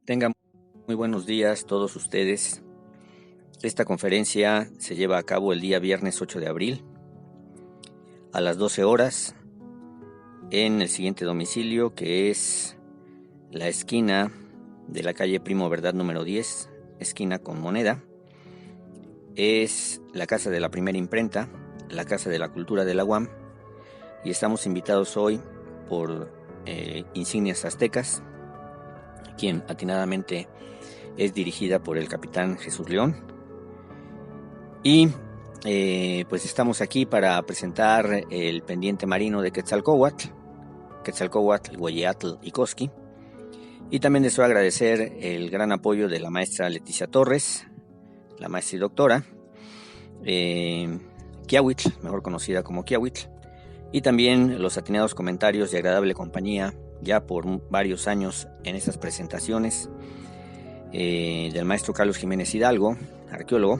Tengan muy buenos días todos ustedes. Esta conferencia se lleva a cabo el día viernes 8 de abril a las 12 horas en el siguiente domicilio, que es la esquina de la calle Primo Verdad número 10, esquina con Moneda. Es la casa de la primera imprenta, la Casa de la Cultura de la UAM, y estamos invitados hoy por Insignias Aztecas, quien atinadamente es dirigida por el capitán Jesús León. Y pues estamos aquí para presentar el pendiente marino de Quetzalcóatl, Hueyatl y Cosqui. Y también deseo agradecer el gran apoyo de la maestra Leticia Torres, la maestra y doctora, Kiawitl, mejor conocida como Kiawitl, y también los atinados comentarios y agradable compañía ya por varios años en estas presentaciones del maestro Carlos Jiménez Hidalgo, arqueólogo,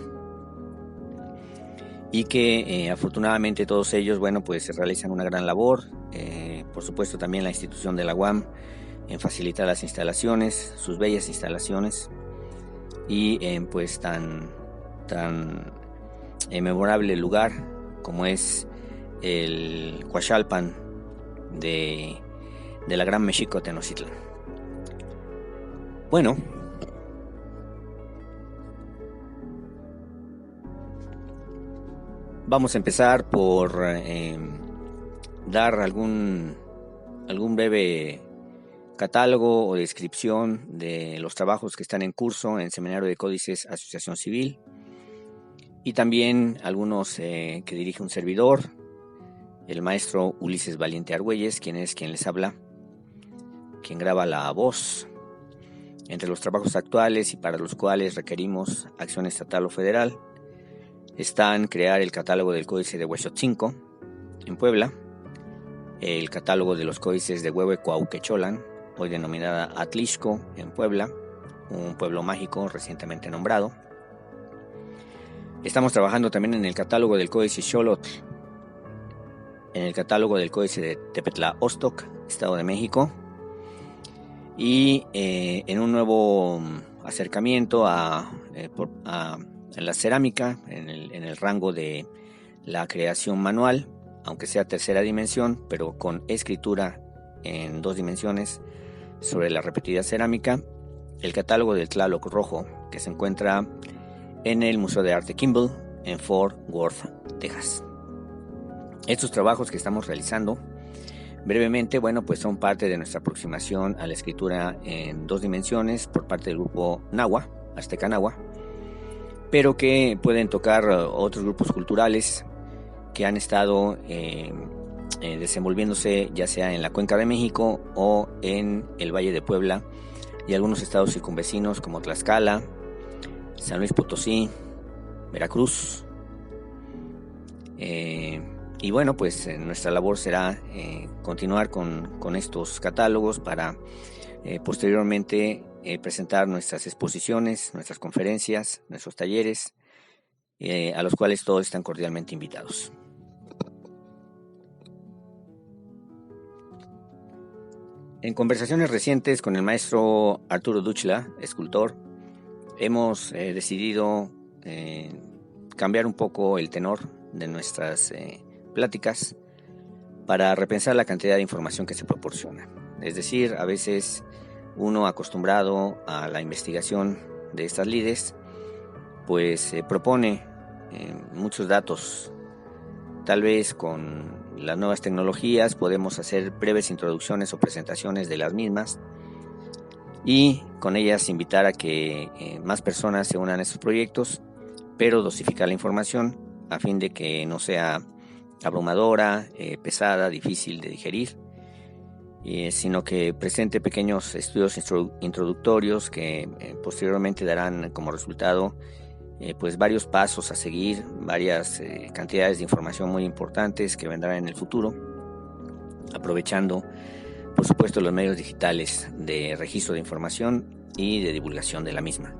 y que afortunadamente todos ellos, pues realizan una gran labor. Por supuesto también la institución de la UAM en facilitar las instalaciones, sus bellas instalaciones, y pues tan memorable lugar como es el Cuachalpan de la Gran México Tenochtitlan. Bueno, vamos a empezar por dar algún breve catálogo o descripción de los trabajos que están en curso en Seminario de Códices Asociación Civil, y también algunos que dirige un servidor, el maestro Ulises Valiente Argüelles, quien les habla, quien graba la voz. Entre los trabajos actuales y para los cuales requerimos acción estatal o federal están crear el catálogo del Códice de Huexotzinco en Puebla, el catálogo de los códices de Huehuecuauquecholan, hoy denominada Atlixco en Puebla, un pueblo mágico recientemente nombrado. Estamos trabajando también en el catálogo del Códice Xolotl, en el catálogo del Códice de Tepetla-Ostoc, Estado de México, y en un nuevo acercamiento a la cerámica, en el rango de la creación manual, aunque sea tercera dimensión, pero con escritura en 2 dimensiones sobre la repetida cerámica, el catálogo del Tlaloc Rojo, que se encuentra en el Museo de Arte Kimball en Fort Worth, Texas. Estos trabajos que estamos realizando brevemente, pues son parte de nuestra aproximación a la escritura en 2 dimensiones por parte del grupo Nahua, Azteca Nahua, pero que pueden tocar otros grupos culturales que han estado desenvolviéndose ya sea en la Cuenca de México o en el Valle de Puebla y algunos estados circunvecinos como Tlaxcala, San Luis Potosí, Veracruz. Y pues nuestra labor será continuar con estos catálogos para posteriormente presentar nuestras exposiciones, nuestras conferencias, nuestros talleres, a los cuales todos están cordialmente invitados. En conversaciones recientes con el maestro Arturo Duchla, escultor, hemos decidido cambiar un poco el tenor de nuestras pláticas para repensar la cantidad de información que se proporciona. Es decir, a veces uno acostumbrado a la investigación de estas lides, pues propone muchos datos. Tal vez con las nuevas tecnologías podemos hacer breves introducciones o presentaciones de las mismas y con ellas invitar a que más personas se unan a estos proyectos, pero dosificar la información a fin de que no sea abrumadora, pesada, difícil de digerir, sino que presente pequeños estudios introductorios que posteriormente darán como resultado pues varios pasos a seguir, varias cantidades de información muy importantes que vendrán en el futuro, aprovechando por supuesto los medios digitales de registro de información y de divulgación de la misma.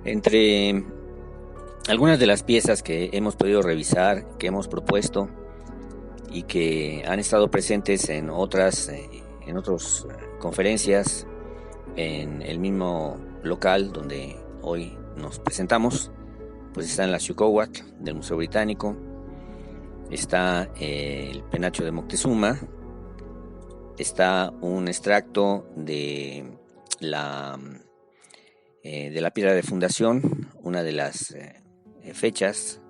Entre algunas de las piezas que hemos podido revisar, que hemos propuesto, y que han estado presentes en otras conferencias en el mismo local donde hoy nos presentamos. Pues está en la Xucóhuatl del Museo Británico, está el penacho de Moctezuma, está un extracto de la piedra de fundación, una de las fechas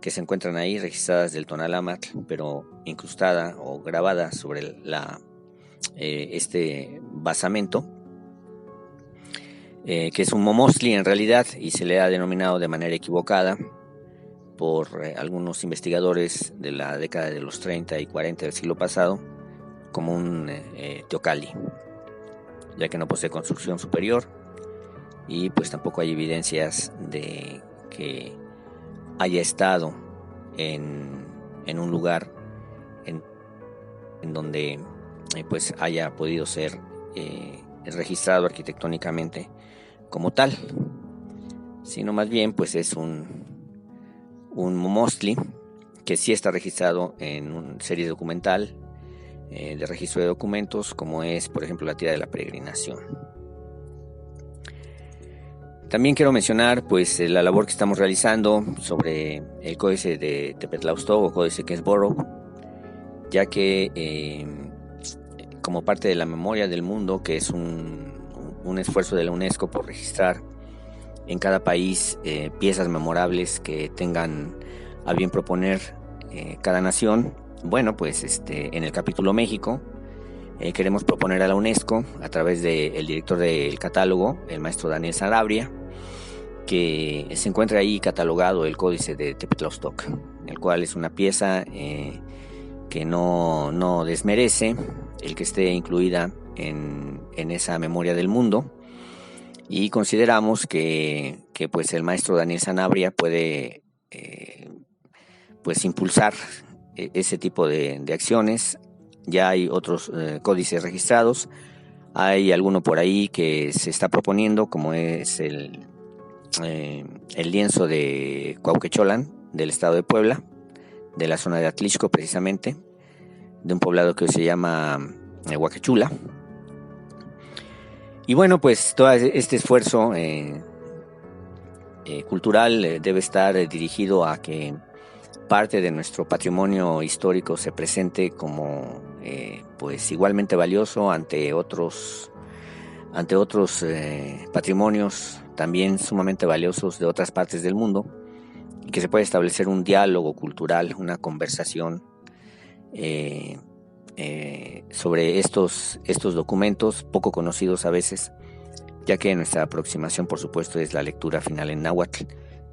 que se encuentran ahí registradas del Tonalámatl, pero incrustada o grabada sobre este basamento, que es un momostli en realidad, y se le ha denominado de manera equivocada por algunos investigadores de la década de los 30 y 40 del siglo pasado como un teocalli, ya que no posee construcción superior y pues tampoco hay evidencias de que haya estado en un lugar en donde pues haya podido ser registrado arquitectónicamente como tal, sino más bien pues es un momostli que sí está registrado en una serie documental de registro de documentos, como es por ejemplo la tira de la peregrinación. También quiero mencionar pues la labor que estamos realizando sobre el códice de Tepetlaustó o códice Kensborough, ya que como parte de la memoria del mundo, que es un esfuerzo de la UNESCO por registrar en cada país piezas memorables que tengan a bien proponer cada nación. Bueno, pues en el capítulo México queremos proponer a la UNESCO, a través del director del catálogo, el maestro Daniel Sanabria, que se encuentra ahí catalogado el códice de Tepetlaustóc, el cual es una pieza que no desmerece el que esté incluida en esa memoria del mundo, y consideramos que pues el maestro Daniel Sanabria puede pues impulsar ese tipo de acciones. Ya hay otros códices registrados, hay alguno por ahí que se está proponiendo, como es el lienzo de Cuauquecholan del estado de Puebla, de la zona de Atlixco precisamente, de un poblado que se llama Huacachula. Y bueno, pues todo este esfuerzo cultural debe estar dirigido a que parte de nuestro patrimonio histórico se presente como pues igualmente valioso ante otros patrimonios también sumamente valiosos de otras partes del mundo, y que se pueda establecer un diálogo cultural, una conversación sobre estos documentos poco conocidos a veces, ya que nuestra aproximación, por supuesto, es la lectura final en náhuatl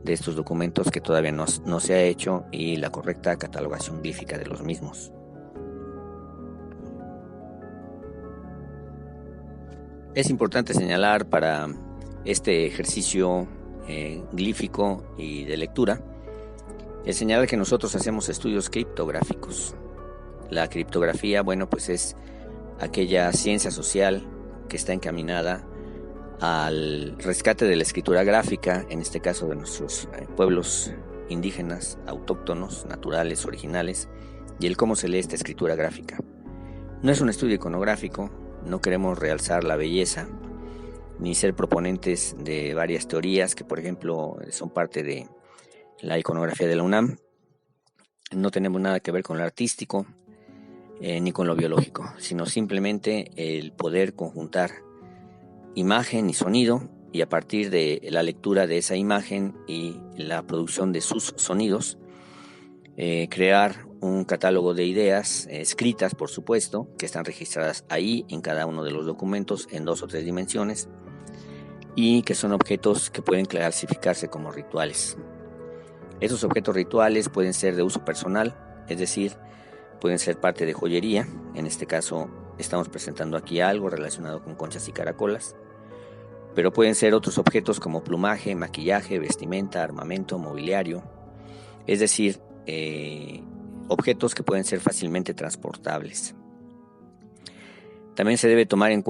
de estos documentos, que todavía no se ha hecho, y la correcta catalogación glífica de los mismos. Es importante señalar para este ejercicio glífico y de lectura, el señalar que nosotros hacemos estudios criptográficos. La criptografía, bueno, pues es aquella ciencia social que está encaminada al rescate de la escritura gráfica, en este caso de nuestros pueblos indígenas, autóctonos, naturales, originales, y el cómo se lee esta escritura gráfica. No es un estudio iconográfico, no queremos realzar la belleza, ni ser proponentes de varias teorías que, por ejemplo, son parte de la iconografía de la UNAM. No tenemos nada que ver con lo artístico, ni con lo biológico, sino simplemente el poder conjuntar imagen y sonido, y a partir de la lectura de esa imagen y la producción de sus sonidos, crear un catálogo de ideas escritas, por supuesto, que están registradas ahí en cada uno de los documentos en 2 o 3 dimensiones, y que son objetos que pueden clasificarse como rituales. Esos objetos rituales pueden ser de uso personal, es decir, pueden ser parte de joyería. En este caso estamos presentando aquí algo relacionado con conchas y caracolas, pero pueden ser otros objetos como plumaje, maquillaje, vestimenta, armamento, mobiliario, es decir, objetos que pueden ser fácilmente transportables. También se debe tomar en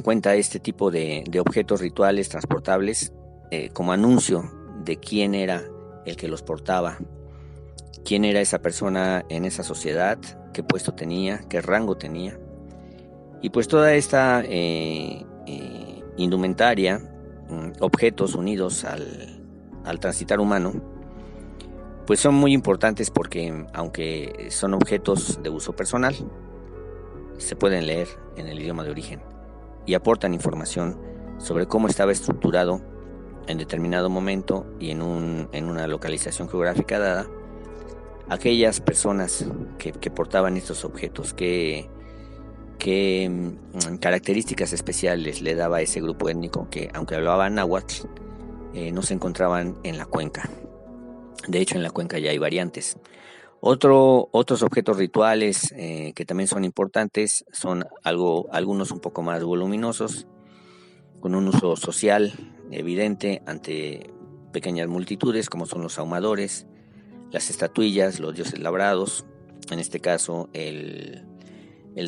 cuenta este tipo de objetos rituales transportables como anuncio de quién era el que los portaba, quién era esa persona en esa sociedad, qué puesto tenía, qué rango tenía. Y pues toda esta indumentaria, objetos unidos al transitar humano, pues son muy importantes porque aunque son objetos de uso personal, se pueden leer en el idioma de origen y aportan información sobre cómo estaba estructurado en determinado momento y en una localización geográfica dada aquellas personas que portaban estos objetos, qué características especiales le daba a ese grupo étnico que, aunque hablaban náhuatl, no se encontraban en la cuenca. De hecho, en la cuenca ya hay variantes. Otros objetos rituales que también son importantes son algunos un poco más voluminosos, con un uso social evidente ante pequeñas multitudes, como son los ahumadores, las estatuillas, los dioses labrados. En este caso, el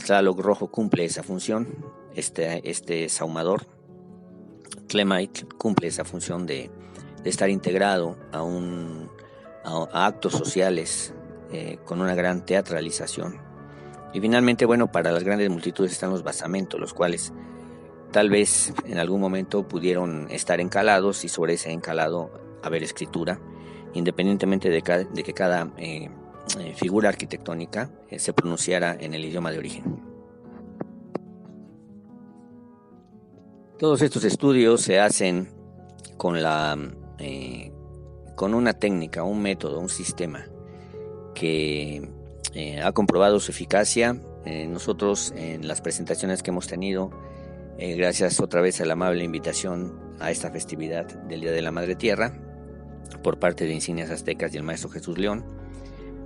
Tlaloc rojo cumple esa función. Este sahumador, Tlemait, cumple esa función de estar integrado a actos sociales con una gran teatralización. Y finalmente, bueno, para las grandes multitudes están los basamentos, los cuales tal vez en algún momento pudieron estar encalados y sobre ese encalado haber escritura, independientemente de que cada figura arquitectónica se pronunciara en el idioma de origen. Todos estos estudios se hacen con una técnica, un método, un sistema que ha comprobado su eficacia. Nosotros en las presentaciones que hemos tenido, gracias otra vez a la amable invitación a esta festividad del Día de la Madre Tierra por parte de Insignias Aztecas y el maestro Jesús León,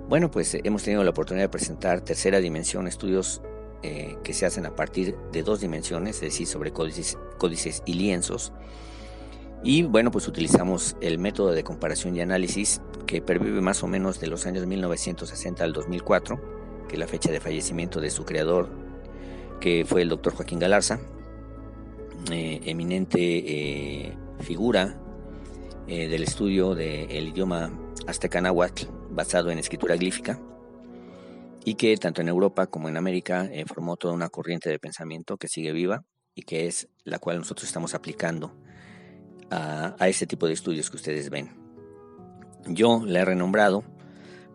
bueno, pues hemos tenido la oportunidad de presentar tercera dimensión, estudios que se hacen a partir de 2 dimensiones, es decir, sobre códices y lienzos. Y bueno, pues utilizamos el método de comparación y análisis que pervive más o menos de los años 1960 al 2004, que es la fecha de fallecimiento de su creador, que fue el doctor Joaquín Galarza, eminente figura del estudio del idioma azteca náhuatl basado en escritura glífica, y que tanto en Europa como en América formó toda una corriente de pensamiento que sigue viva y que es la cual nosotros estamos aplicando a este tipo de estudios que ustedes ven. Yo la he renombrado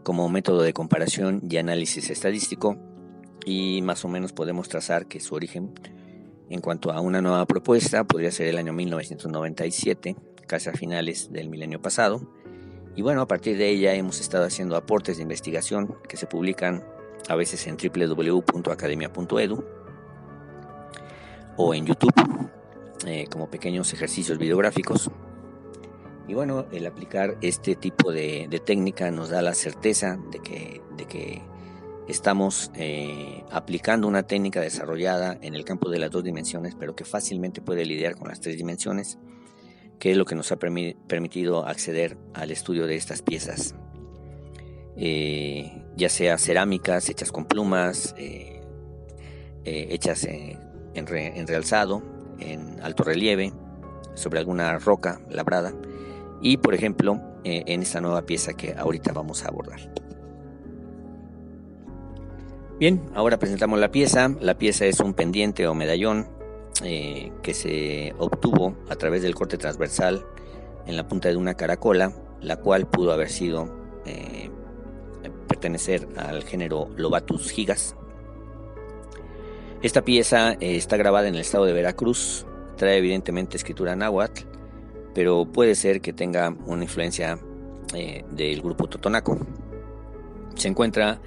como método de comparación y análisis estadístico, y más o menos podemos trazar que su origen en cuanto a una nueva propuesta podría ser el año 1997, casi a finales del milenio pasado. Y bueno, a partir de ella hemos estado haciendo aportes de investigación que se publican a veces en www.academia.edu o en YouTube como pequeños ejercicios videográficos. Y bueno, el aplicar este tipo de técnica nos da la certeza de que estamos aplicando una técnica desarrollada en el campo de las 2 dimensiones, pero que fácilmente puede lidiar con las 3 dimensiones, que es lo que nos ha permitido acceder al estudio de estas piezas, ya sea cerámicas hechas con plumas, hechas en realzado, en alto relieve, sobre alguna roca labrada, y por ejemplo en esta nueva pieza que ahorita vamos a abordar. Bien, ahora presentamos la pieza. La pieza es un pendiente o medallón que se obtuvo a través del corte transversal en la punta de una caracola, la cual pudo haber sido pertenecer al género Lobatus gigas. Esta pieza está grabada en el estado de Veracruz, trae evidentemente escritura náhuatl, pero puede ser que tenga una influencia del grupo totonaco. Se encuentra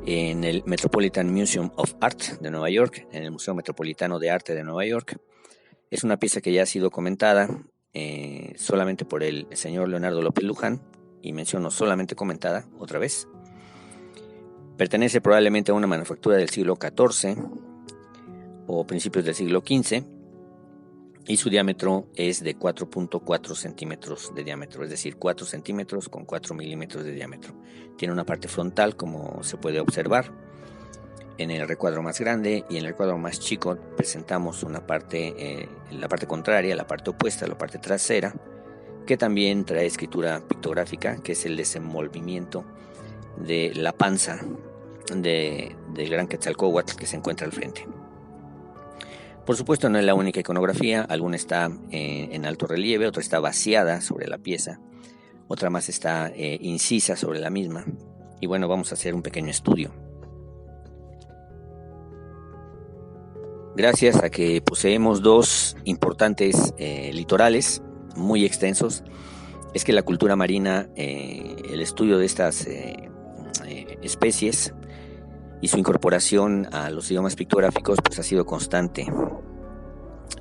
en el Metropolitan Museum of Art de Nueva York, en el Museo Metropolitano de Arte de Nueva York. Es una pieza que ya ha sido comentada solamente por el señor Leonardo López Luján, y menciono solamente comentada otra vez. Pertenece probablemente a una manufactura del siglo XIV o principios del siglo XV, y su diámetro es de 4.4 centímetros de diámetro, es decir, 4 centímetros con 4 milímetros de diámetro. Tiene una parte frontal, como se puede observar en el recuadro más grande, y en el recuadro más chico presentamos una parte, la parte contraria, la parte opuesta, la parte trasera, que también trae escritura pictográfica, que es el desenvolvimiento de la panza del gran Quetzalcóatl que se encuentra al frente. Por supuesto, no es la única iconografía, alguna está en alto relieve, otra está vaciada sobre la pieza, otra más está incisa sobre la misma. Y bueno, vamos a hacer un pequeño estudio. Gracias a que poseemos dos importantes litorales muy extensos, es que la cultura marina, el estudio de estas especies y su incorporación a los idiomas pictográficos pues ha sido constante.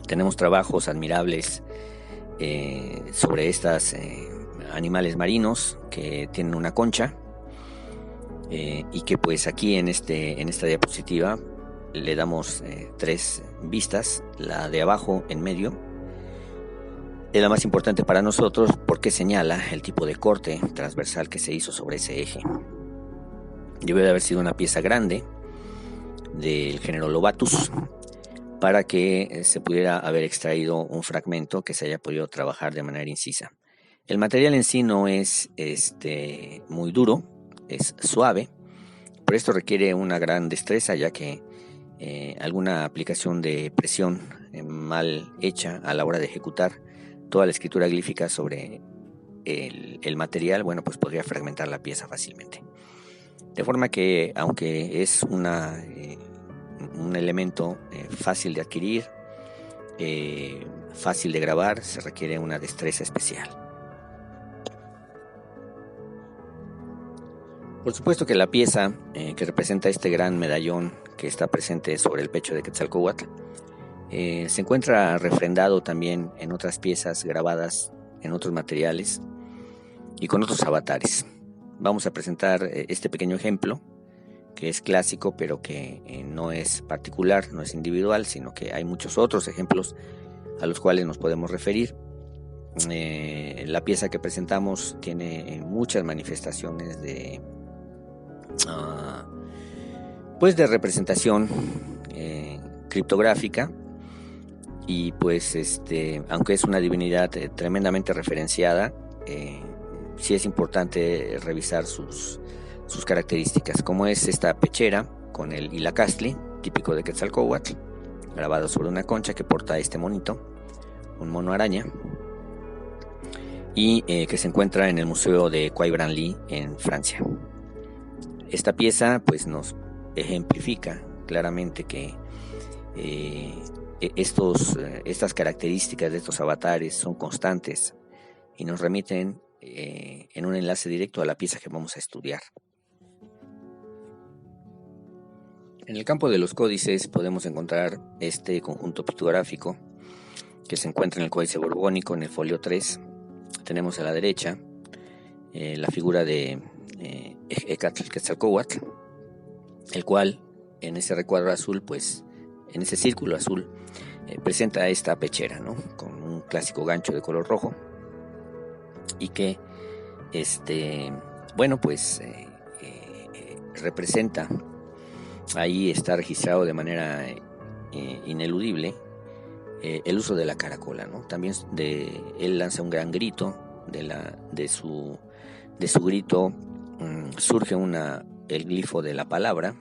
Tenemos trabajos admirables sobre estos animales marinos que tienen una concha y que pues aquí en esta diapositiva le damos tres vistas. La de abajo en medio es la más importante para nosotros porque señala el tipo de corte transversal que se hizo sobre ese eje. Debe de haber sido una pieza grande del género Lobatus para que se pudiera haber extraído un fragmento que se haya podido trabajar de manera incisa. El material en sí no es muy duro, es suave, pero esto requiere una gran destreza, ya que alguna aplicación de presión mal hecha a la hora de ejecutar toda la escritura glífica sobre el material, bueno, pues podría fragmentar la pieza fácilmente. De forma que, aunque es un elemento fácil de adquirir, fácil de grabar, se requiere una destreza especial. Por supuesto que la pieza que representa este gran medallón que está presente sobre el pecho de Quetzalcóatl se encuentra refrendado también en otras piezas grabadas en otros materiales y con otros avatares. Vamos a presentar este pequeño ejemplo que es clásico, pero que no es particular, no es individual, sino que hay muchos otros ejemplos a los cuales nos podemos referir. La pieza que presentamos tiene muchas manifestaciones de representación criptográfica, y pues aunque es una divinidad tremendamente referenciada, sí es importante revisar sus características, como es esta pechera con el hilacastli, típico de Quetzalcóatl, grabado sobre una concha que porta este monito, un mono araña, y que se encuentra en el Museo de Quai Branly en Francia. Esta pieza pues nos ejemplifica claramente que estas características de estos avatares son constantes y nos remiten en un enlace directo a la pieza que vamos a estudiar. En el campo de los códices podemos encontrar este conjunto pictográfico que se encuentra en el Códice Borbónico en el folio 3. Tenemos a la derecha la figura de Quetzalcóatl, el cual en ese recuadro azul, pues en ese círculo azul, presenta esta pechera, ¿no? Con un clásico gancho de color rojo y que representa, ahí está registrado de manera ineludible el uso de la caracola, ¿no? También él lanza un gran grito, de su grito surge el glifo de la palabra,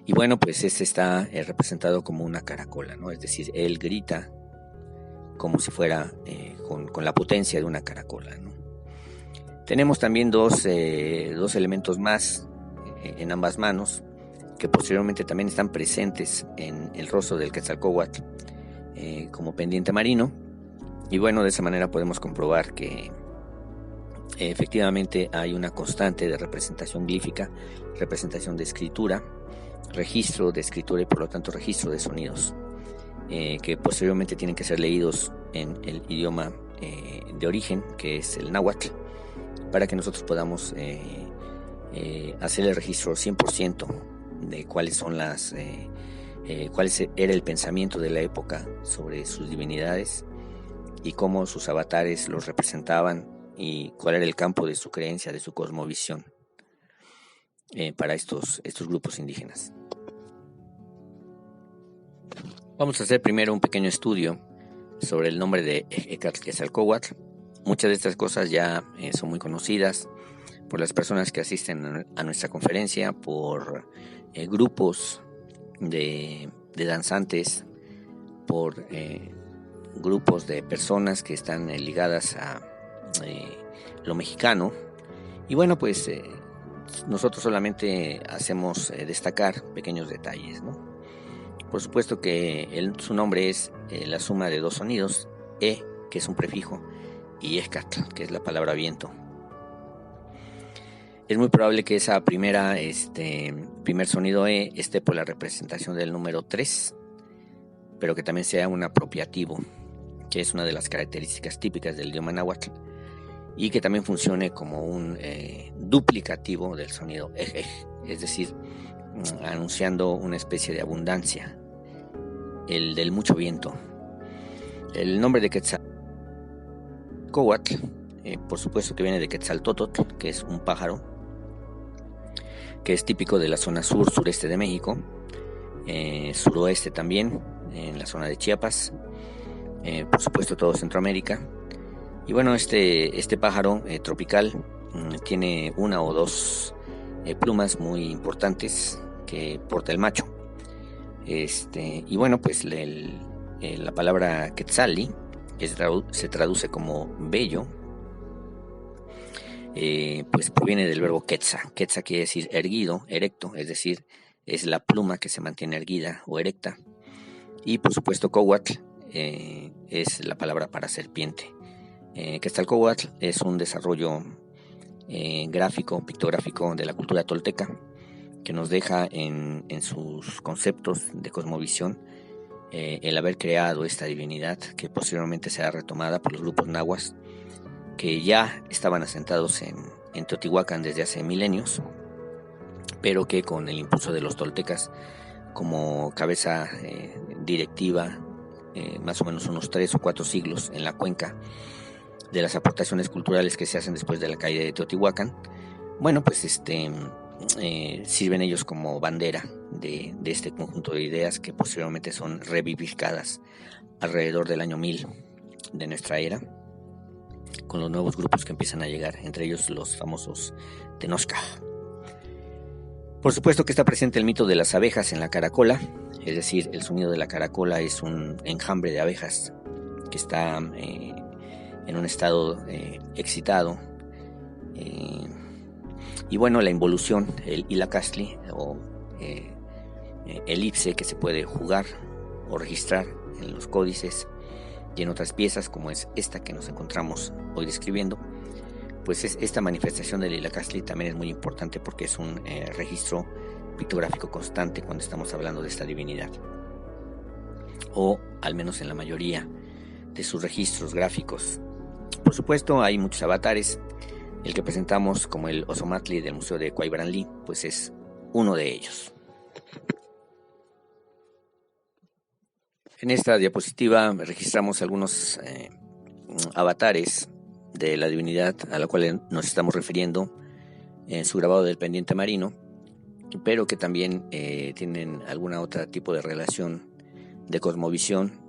y bueno, pues está representado como una caracola, ¿no? Es decir, él grita como si fuera con la potencia de una caracola, ¿no? Tenemos también dos elementos más en ambas manos, que posteriormente también están presentes en el rostro del Quetzalcóatl como pendiente marino. Y bueno, de esa manera podemos comprobar que efectivamente hay una constante de representación glífica, representación de escritura, registro de escritura y por lo tanto registro de sonidos, que posteriormente tienen que ser leídos en el idioma de origen, que es el náhuatl, para que nosotros podamos hacer el registro 100% de cuál era el pensamiento de la época sobre sus divinidades y cómo sus avatares los representaban y cuál era el campo de su creencia, de su cosmovisión para estos grupos indígenas. Vamos a hacer primero un pequeño estudio sobre el nombre de Quetzalcóatl. Muchas de estas cosas ya son muy conocidas, por las personas que asisten a nuestra conferencia, por grupos de danzantes, por grupos de personas que están ligadas a lo mexicano. Y bueno, pues nosotros solamente hacemos destacar pequeños detalles, ¿no? Por supuesto que su nombre es la suma de dos sonidos, E, que es un prefijo, y Escatl, que es la palabra viento. Es muy probable que esa primer sonido E esté por la representación del número 3, pero que también sea un apropiativo, que es una de las características típicas del idioma náhuatl, y que también funcione como un duplicativo del sonido ej, es decir, anunciando una especie de abundancia, el del mucho viento. El nombre de Quetzalcóatl, por supuesto que viene de Quetzaltótotl, que es un pájaro, que es típico de la zona sur-sureste de México, suroeste también, en la zona de Chiapas, por supuesto todo Centroamérica. Y bueno, este pájaro tropical tiene una o dos plumas muy importantes que porta el macho. Y bueno, pues la palabra Quetzali se traduce como bello, pues proviene del verbo quetza. Quetza quiere decir erguido, erecto, es decir, es la pluma que se mantiene erguida o erecta. Y por supuesto Coatl es la palabra para serpiente. Quetzalcóatl es un desarrollo pictográfico de la cultura tolteca, que nos deja en sus conceptos de cosmovisión el haber creado esta divinidad, que posteriormente será retomada por los grupos nahuas, que ya estaban asentados en Teotihuacán desde hace milenios, pero que con el impulso de los toltecas como cabeza directiva, más o menos unos 3 o 4 siglos en la cuenca, de las aportaciones culturales que se hacen después de la caída de Teotihuacán, bueno, pues sirven ellos como bandera de este conjunto de ideas que posteriormente son revivificadas alrededor del año 1000 de nuestra era, con los nuevos grupos que empiezan a llegar, entre ellos los famosos Tenochca. Por supuesto que está presente el mito de las abejas en la caracola, es decir, el sonido de la caracola es un enjambre de abejas que está en un estado excitado, y bueno, la involución, el ilacastli o elipse, que se puede jugar o registrar en los códices y en otras piezas, como es esta que nos encontramos hoy describiendo, pues esta manifestación del ilacastli también es muy importante porque es un registro pictográfico constante cuando estamos hablando de esta divinidad, o al menos en la mayoría de sus registros gráficos. Por supuesto, hay muchos avatares. El que presentamos como el Ozomatli del Museo de Cuaibranlí, pues es uno de ellos. En esta diapositiva registramos algunos avatares de la divinidad a la cual nos estamos refiriendo en su grabado del pendiente marino, pero que también tienen alguna otra tipo de relación de cosmovisión.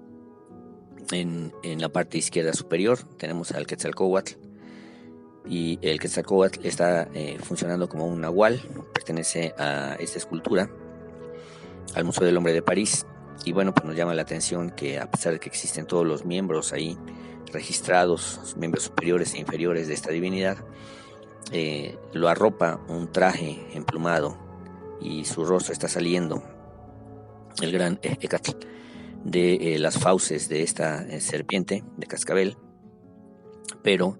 En la parte izquierda superior tenemos al Quetzalcóatl, y el Quetzalcóatl está funcionando como un nahual, pertenece a esta escultura, al Museo del Hombre de París. Y bueno, pues nos llama la atención que a pesar de que existen todos los miembros ahí registrados, miembros superiores e inferiores de esta divinidad, lo arropa un traje emplumado y su rostro está saliendo, el gran Ecatl, de las fauces de esta serpiente de cascabel, pero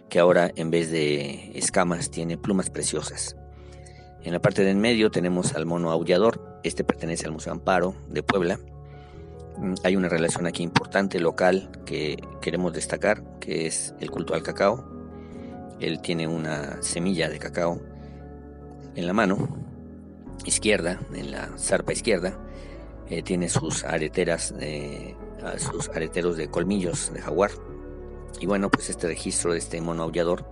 que ahora en vez de escamas tiene plumas preciosas. En la parte de en medio tenemos al mono aullador. Este pertenece al Museo Amparo de Puebla. Hay una relación aquí importante local que queremos destacar, que es el culto al cacao. Él tiene una semilla de cacao en la mano izquierda, en la zarpa izquierda. Tiene sus areteros de colmillos de jaguar. Y bueno, pues este registro de este mono aullador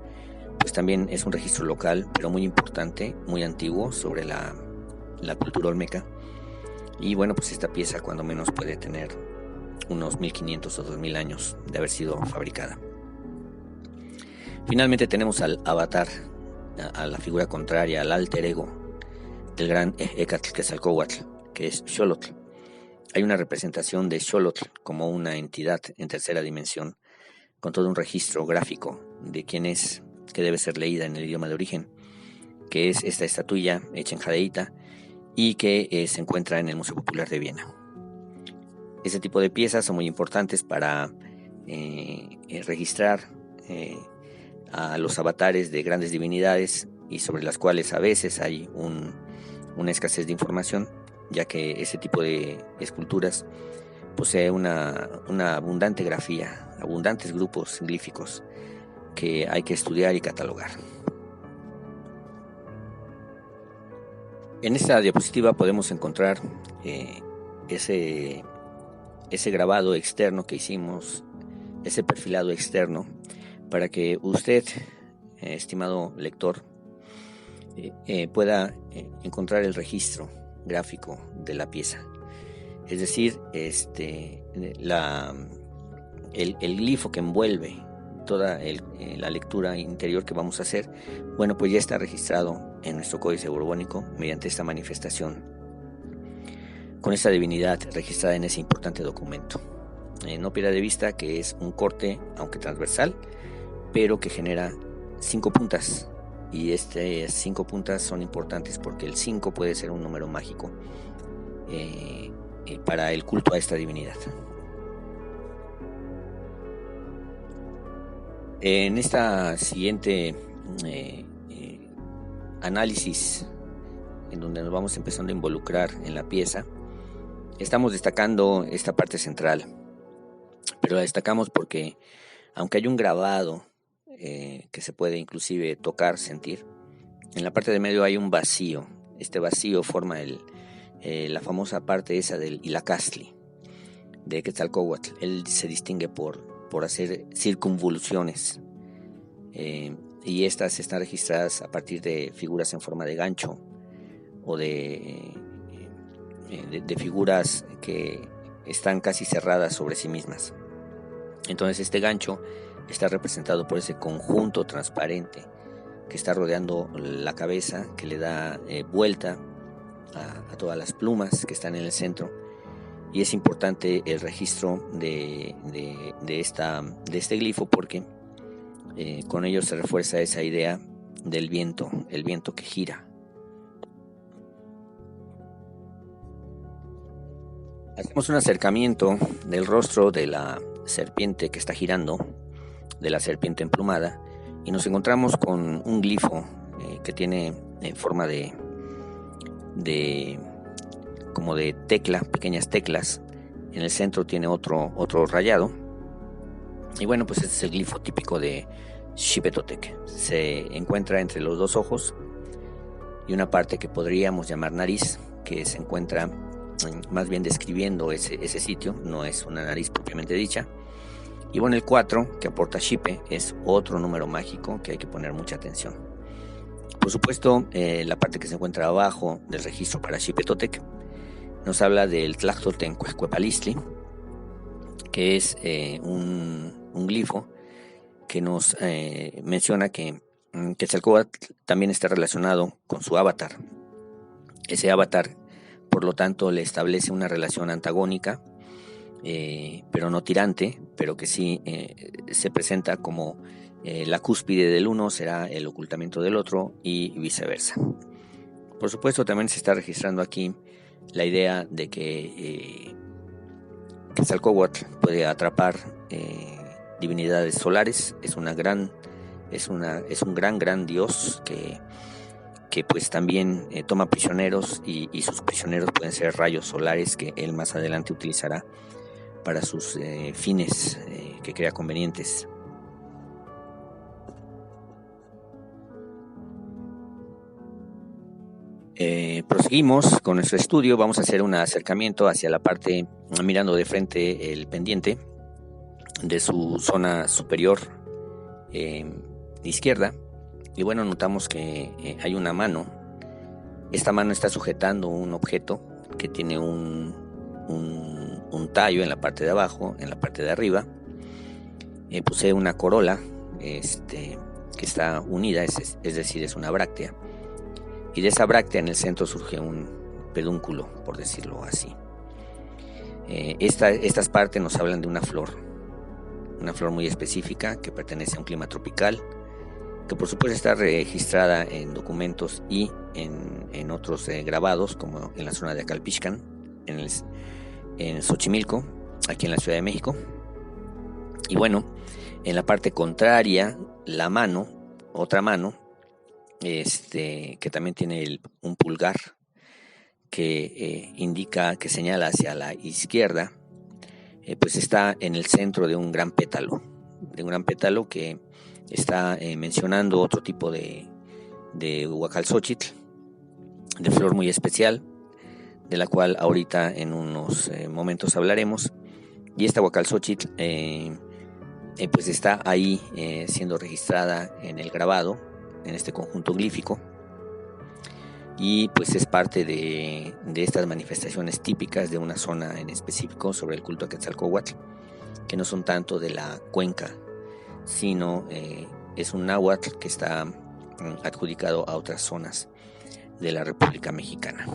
pues también es un registro local, pero muy importante, muy antiguo, sobre la cultura olmeca. Y bueno, pues esta pieza cuando menos puede tener unos 1500 o 2000 años de haber sido fabricada. Finalmente tenemos al avatar a la figura contraria, al alter ego del gran Quetzalcóatl, que es Xolotl. Hay una representación de Xolotl como una entidad en tercera dimensión, con todo un registro gráfico de quién es, que debe ser leída en el idioma de origen, que es esta estatuilla hecha en jadeíta y que se encuentra en el Museo Popular de Viena. Este tipo de piezas son muy importantes para registrar a los avatares de grandes divinidades y sobre las cuales a veces hay una escasez de información, ya que ese tipo de esculturas posee una abundante grafía, abundantes grupos glíficos que hay que estudiar y catalogar. En esta diapositiva podemos encontrar ese grabado externo que hicimos, ese perfilado externo, para que usted, estimado lector, pueda encontrar el registro gráfico de la pieza. Es decir, el glifo que envuelve toda la lectura interior que vamos a hacer, bueno, pues ya está registrado en nuestro códice borbónico mediante esta manifestación, con esta divinidad registrada en ese importante documento. No pierda de vista que es un corte, aunque transversal, pero que genera 5 puntas, y estas 5 puntas son importantes porque el 5 puede ser un número mágico para el culto a esta divinidad. En esta siguiente análisis, en donde nos vamos empezando a involucrar en la pieza, estamos destacando esta parte central, pero la destacamos porque aunque hay un grabado que se puede inclusive tocar, sentir, en la parte de medio hay un vacío. Este vacío forma la famosa parte esa del Ilacastli de Quetzalcóatl. Él se distingue por hacer circunvoluciones, y estas están registradas a partir de figuras en forma de gancho o de figuras que están casi cerradas sobre sí mismas. Entonces este gancho está representado por ese conjunto transparente que está rodeando la cabeza, que le da vuelta a todas las plumas que están en el centro. Y es importante el registro de este glifo porque con ello se refuerza esa idea del viento, el viento que gira. Hacemos un acercamiento del rostro de la serpiente que está girando, de la serpiente emplumada, y nos encontramos con un glifo que tiene forma como de tecla, pequeñas teclas. En el centro tiene otro rayado, y bueno, pues este es el glifo típico de Xipetotec. Se encuentra entre los dos ojos y una parte que podríamos llamar nariz, que se encuentra más bien describiendo ese sitio, no es una nariz propiamente dicha. Y bueno, el 4 que aporta Xipe es otro número mágico que hay que poner mucha atención. Por supuesto, la parte que se encuentra abajo del registro para Xipetotec nos habla del Tlactoltencuehcuepalistli, que es un glifo que nos menciona que Quetzalcóatl también está relacionado con su avatar. Ese avatar, por lo tanto, le establece una relación antagónica, pero no tirante, pero que sí se presenta como la cúspide del uno será el ocultamiento del otro y viceversa. Por supuesto, también se está registrando aquí la idea de que Quetzalcóatl puede atrapar divinidades solares. Es un gran dios que pues también toma prisioneros y sus prisioneros pueden ser rayos solares que él más adelante utilizará para sus fines que crea convenientes. Proseguimos con nuestro estudio. Vamos a hacer un acercamiento hacia la parte, mirando de frente el pendiente de su zona superior izquierda, y bueno, notamos que hay una mano. Esta mano está sujetando un objeto que tiene un tallo en la parte de abajo. En la parte de arriba posee una corola que que está unida, es decir, es una bráctea. Y de esa bráctea en el centro surge un pedúnculo, por decirlo así. Estas partes nos hablan de una flor muy específica que pertenece a un clima tropical, que por supuesto está registrada en documentos y en otros grabados, como en la zona de Acalpixcan, en Xochimilco, aquí en la Ciudad de México. Y bueno, en la parte contraria, la mano, otra mano, que también tiene un pulgar que indica, que señala hacia la izquierda, pues está en el centro de un gran pétalo que está mencionando otro tipo de huacalxochitl, de flor muy especial, de la cual ahorita en unos momentos hablaremos. Y esta huacalxochitl pues está ahí siendo registrada en el grabado, en este conjunto glífico, y pues es parte de estas manifestaciones típicas de una zona en específico sobre el culto a Quetzalcóatl, que no son tanto de la cuenca, sino es un náhuatl que está adjudicado a otras zonas de la República Mexicana.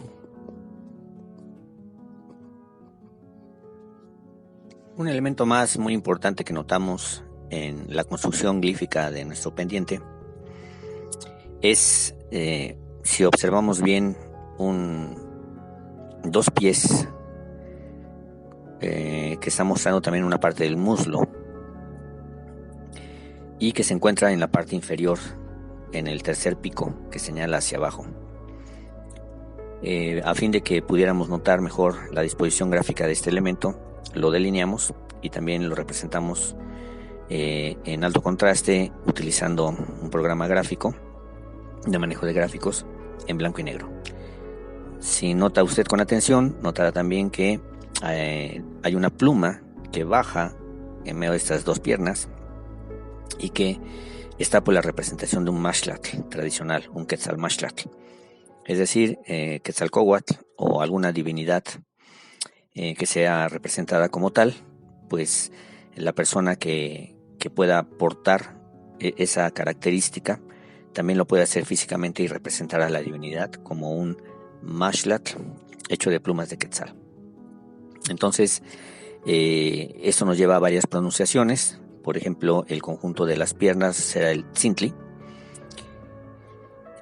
Un elemento más muy importante que notamos en la construcción glífica de nuestro pendiente es, si observamos bien, dos pies que está mostrando también una parte del muslo y que se encuentra en la parte inferior, en el tercer pico que señala hacia abajo. A fin de que pudiéramos notar mejor la disposición gráfica de este elemento, lo delineamos y también lo representamos en alto contraste utilizando un programa gráfico de manejo de gráficos en blanco y negro. Si nota usted con atención, notará también que hay una pluma que baja en medio de estas dos piernas y que está por la representación de un maxtlatl tradicional, un quetzalmaxtlatl, es decir, Quetzalcóatl o alguna divinidad que sea representada como tal, pues la persona que pueda portar esa característica también lo puede hacer físicamente y representar a la divinidad como un maxtlatl hecho de plumas de quetzal. Entonces, eso nos lleva a varias pronunciaciones. Por ejemplo, el conjunto de las piernas será el tzintli,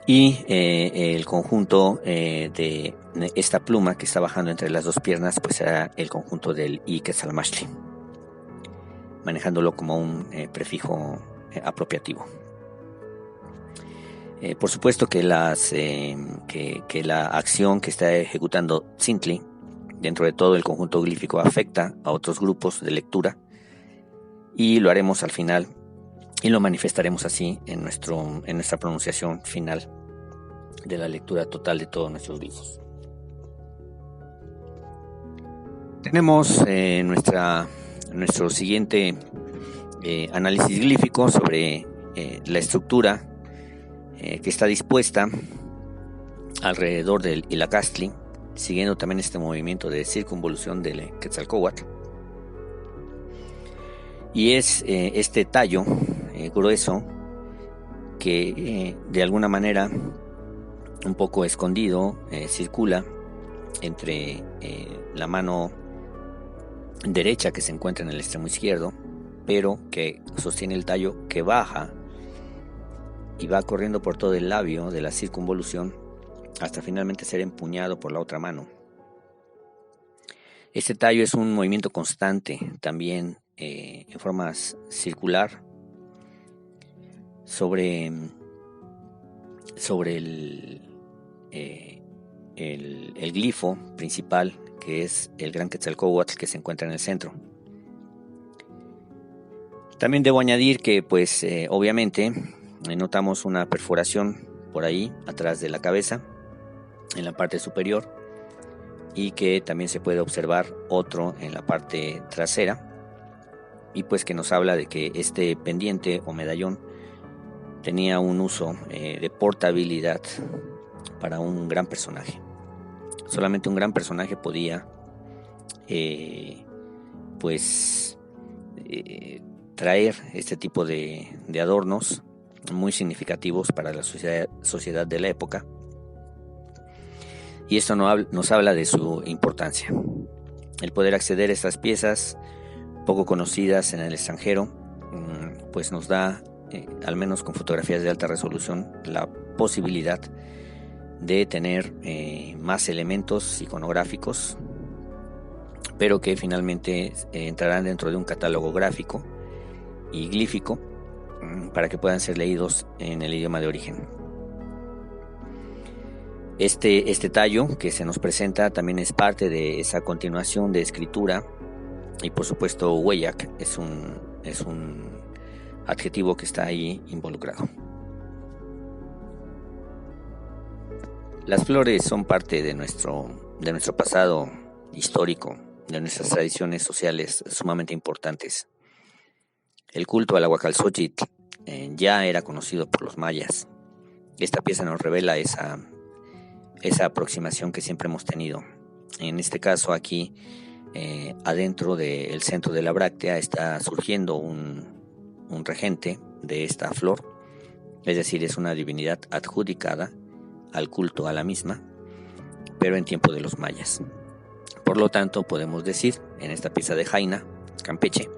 y el conjunto de esta pluma que está bajando entre las dos piernas pues será el conjunto del iquetzalmachtli, manejándolo como un prefijo apropiativo. Por supuesto que la acción que está ejecutando tzintli dentro de todo el conjunto glífico afecta a otros grupos de lectura, y lo haremos al final y lo manifestaremos así en nuestra pronunciación final de la lectura total de todos nuestros glifos. Tenemos nuestro siguiente análisis glífico sobre la estructura que está dispuesta alrededor del Ilacastli, siguiendo también este movimiento de circunvolución del Quetzalcóatl. Y es este tallo grueso que de alguna manera un poco escondido circula entre la mano derecha que se encuentra en el extremo izquierdo, pero que sostiene el tallo, que baja y va corriendo por todo el labio de la circunvolución hasta finalmente ser empuñado por la otra mano. Este tallo es un movimiento constante también en forma circular sobre el glifo principal, que es el gran Quetzalcóatl que se encuentra en el centro. También debo añadir que pues obviamente notamos una perforación por ahí atrás de la cabeza en la parte superior, y que también se puede observar otro en la parte trasera, y pues que nos habla de que este pendiente o medallón tenía un uso de portabilidad para un gran personaje. Solamente un gran personaje podía traer este tipo de adornos muy significativos para la sociedad de la época. Y esto nos habla de su importancia. El poder acceder a estas piezas poco conocidas en el extranjero, pues nos da, al menos con fotografías de alta resolución, la posibilidad de tener más elementos iconográficos, pero que finalmente entrarán dentro de un catálogo gráfico y glífico para que puedan ser leídos en el idioma de origen. Este tallo que se nos presenta también es parte de esa continuación de escritura, y por supuesto hueyac es un adjetivo que está ahí involucrado. Las flores son parte de nuestro pasado histórico, de nuestras tradiciones sociales sumamente importantes. El culto al Ahuacalzóchitl ya era conocido por los mayas. Esta pieza nos revela esa aproximación que siempre hemos tenido. En este caso aquí, adentro del centro de la bráctea está surgiendo un regente de esta flor, es decir, es una divinidad adjudicada al culto a la misma, pero en tiempo de los mayas. Por lo tanto, podemos decir en esta pieza de Jaina, Campeche,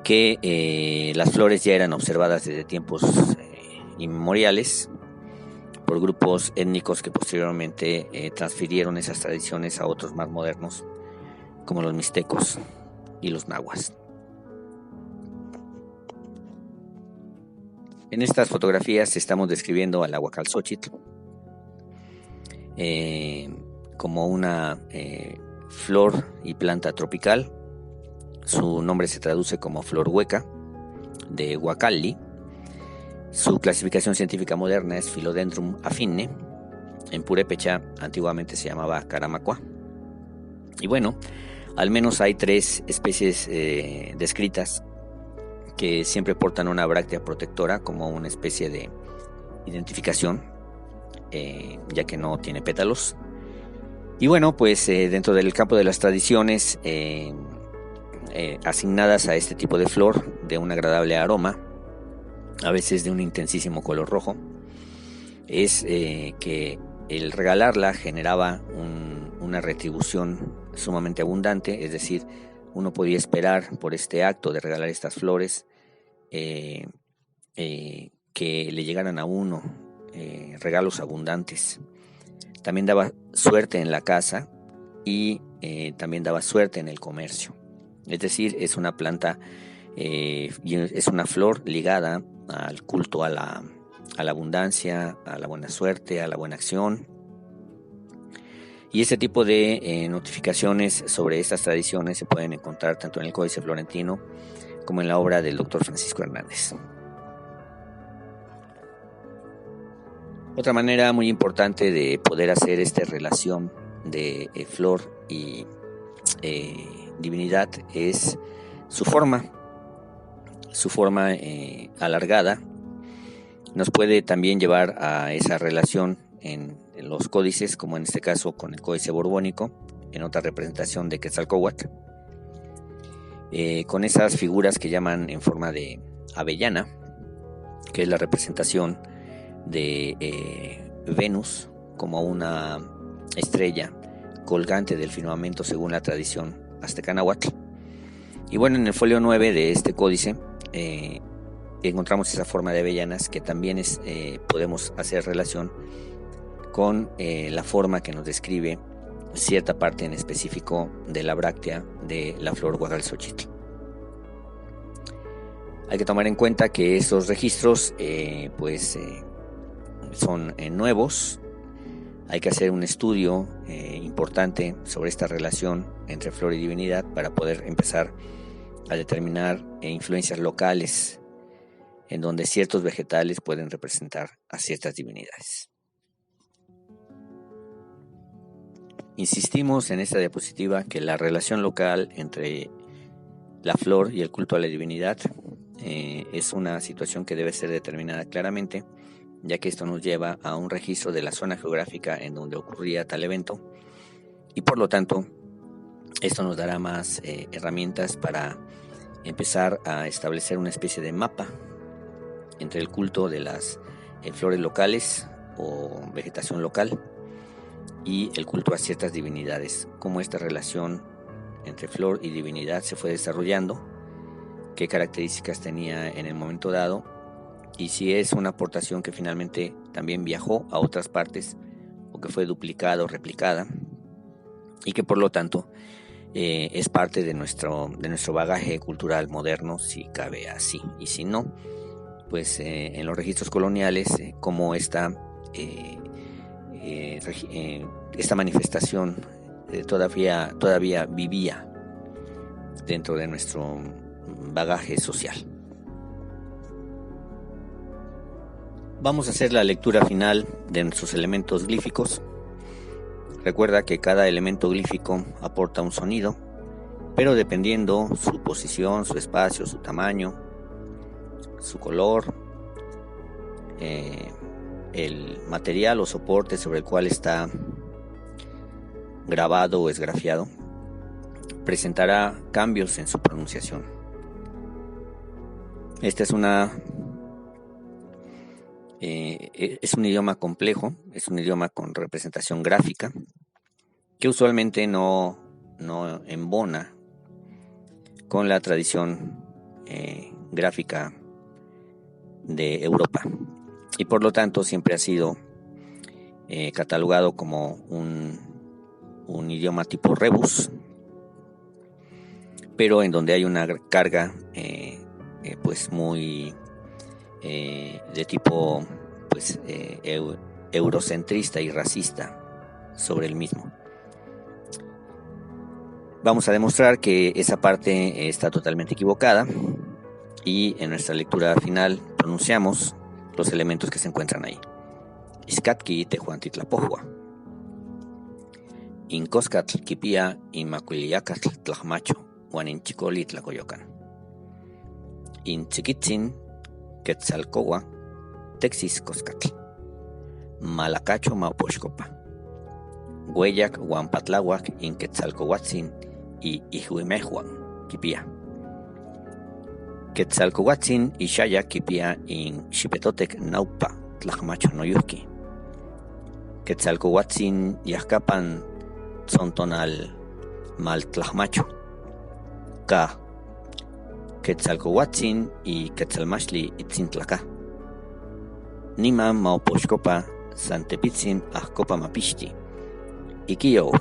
que las flores ya eran observadas desde tiempos inmemoriales por grupos étnicos que posteriormente transfirieron esas tradiciones a otros más modernos, como los mixtecos y los nahuas. En estas fotografías estamos describiendo al Ahuacalzóchitl como una flor y planta tropical. Su nombre se traduce como flor hueca de Huacalli. Su clasificación científica moderna es Philodendron affine. En purépecha antiguamente se llamaba Caramacua. Y bueno, al menos hay 3 especies descritas que siempre portan una bráctea protectora como una especie de identificación, ya que no tiene pétalos. Y bueno, pues dentro del campo de las tradiciones asignadas a este tipo de flor de un agradable aroma, a veces de un intensísimo color rojo, es que el regalarla generaba una retribución sumamente abundante, es decir, uno podía esperar por este acto de regalar estas flores que le llegaran a uno regalos abundantes. También daba suerte en la casa y también daba suerte en el comercio. Es decir, es una planta y es una flor ligada al culto a la abundancia, a la buena suerte, a la buena acción. Y este tipo de notificaciones sobre estas tradiciones se pueden encontrar tanto en el Códice Florentino como en la obra del Dr. Francisco Hernández. Otra manera muy importante de poder hacer esta relación de flor y divinidad es su forma. Su forma alargada nos puede también llevar a esa relación en los códices, como en este caso con el Códice Borbónico, en otra representación de Quetzalcóatl, con esas figuras que llaman en forma de avellana, que es la representación de Venus como una estrella colgante del firmamento según la tradición azteca náhuatl. Y bueno, en el folio 9 de este códice encontramos esa forma de avellanas que también podemos hacer relación con la forma que nos describe cierta parte en específico de la bráctea de la flor Huacalzóchitl. Hay que tomar en cuenta que estos registros son nuevos. Hay que hacer un estudio importante sobre esta relación entre flor y divinidad para poder empezar a determinar influencias locales en donde ciertos vegetales pueden representar a ciertas divinidades. Insistimos en esta diapositiva que la relación local entre la flor y el culto a la divinidad es una situación que debe ser determinada claramente, ya que esto nos lleva a un registro de la zona geográfica en donde ocurría tal evento, y por lo tanto esto nos dará más herramientas para empezar a establecer una especie de mapa entre el culto de las flores locales o vegetación local y el culto a ciertas divinidades, cómo esta relación entre flor y divinidad se fue desarrollando, qué características tenía en el momento dado y si es una aportación que finalmente también viajó a otras partes o que fue duplicada o replicada y que por lo tanto es parte de nuestro bagaje cultural moderno, si cabe así, y si no, pues en los registros coloniales como esta manifestación todavía vivía dentro de nuestro bagaje social. Vamos a hacer la lectura final de nuestros elementos glíficos. Recuerda que cada elemento glífico aporta un sonido, pero dependiendo su posición, su espacio, su tamaño, su color, el material o soporte sobre el cual está grabado o esgrafiado, presentará cambios en su pronunciación. Este es un idioma complejo, es un idioma con representación gráfica que usualmente no embona con la tradición gráfica de Europa y por lo tanto siempre ha sido catalogado como un idioma tipo rebus, pero en donde hay una carga pues muy de tipo pues eurocentrista y racista sobre el mismo. Vamos a demostrar que esa parte está totalmente equivocada y en nuestra lectura final pronunciamos los elementos que se encuentran ahí. Iskatki tehuantitlapohua. Incoscatl kipia inmacuiliacatl tlajmacho huaninchicoli tlacoyocan. Inchiquitzin quetzalcohua texis coscatl. Malacacho maupoxcopa. Hueyac huampatlahuac in quetzalcohuatzin y ihuimehuan kipia. Quetzalcohuatzin y Xayac kipia in xipetotec naupa tlajmacho noyuhki. Quetzalcohuatzin yahcapan tzontonal mal tlajmacho. Ka Quetzalcohuatzin y Quetzalmachtli itzintlaca. Nima maupoxcopa santepitzin ahcopa mapixti. Iquio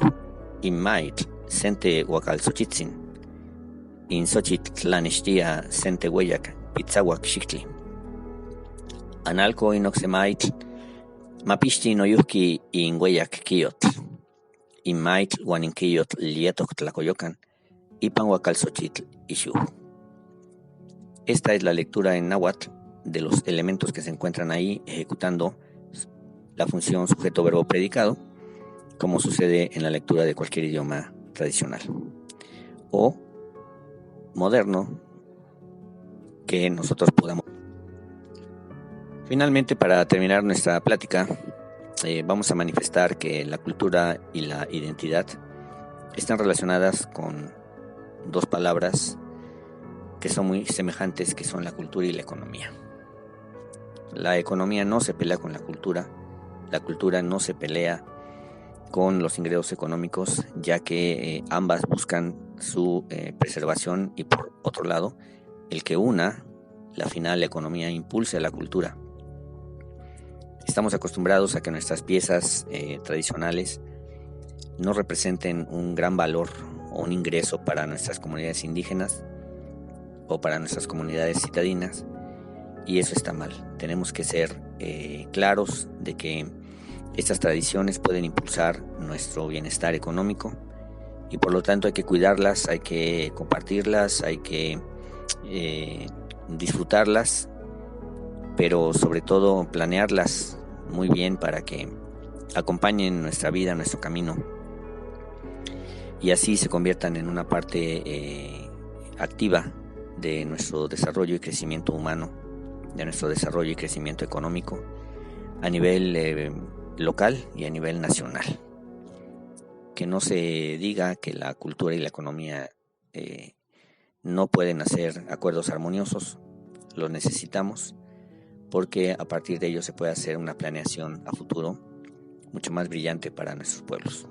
inmaitl sente huacalzochitzin. Insochitl tlanextia sente hueyac pizzahuac xictli. Analco inoxemaitl mapixti noyuhki in hueyac quiotl. Inmaitl huaninquiyotl lietoc tlacoyocan. Ipan huacalzochitl ixu. Esta es la lectura en náhuatl de los elementos que se encuentran ahí ejecutando la función sujeto-verbo-predicado, como sucede en la lectura de cualquier idioma tradicional o moderno que nosotros podamos. Finalmente, para terminar nuestra plática, vamos a manifestar que la cultura y la identidad están relacionadas con dos palabras que son muy semejantes, que son la cultura y la economía. La economía no se pelea con la cultura no se pelea con los ingresos económicos, ya que ambas buscan su preservación y por otro lado, el que la final economía impulse a la cultura. Estamos acostumbrados a que nuestras piezas tradicionales no representen un gran valor o un ingreso para nuestras comunidades indígenas o para nuestras comunidades citadinas, y eso está mal. Tenemos que ser claros de que estas tradiciones pueden impulsar nuestro bienestar económico y por lo tanto hay que cuidarlas, hay que compartirlas, hay que disfrutarlas, pero sobre todo planearlas muy bien para que acompañen nuestra vida, nuestro camino y así se conviertan en una parte activa de nuestro desarrollo y crecimiento humano, de nuestro desarrollo y crecimiento económico a nivel local y a nivel nacional. Que no se diga que la cultura y la economía no pueden hacer acuerdos armoniosos, los necesitamos, porque a partir de ello se puede hacer una planeación a futuro mucho más brillante para nuestros pueblos.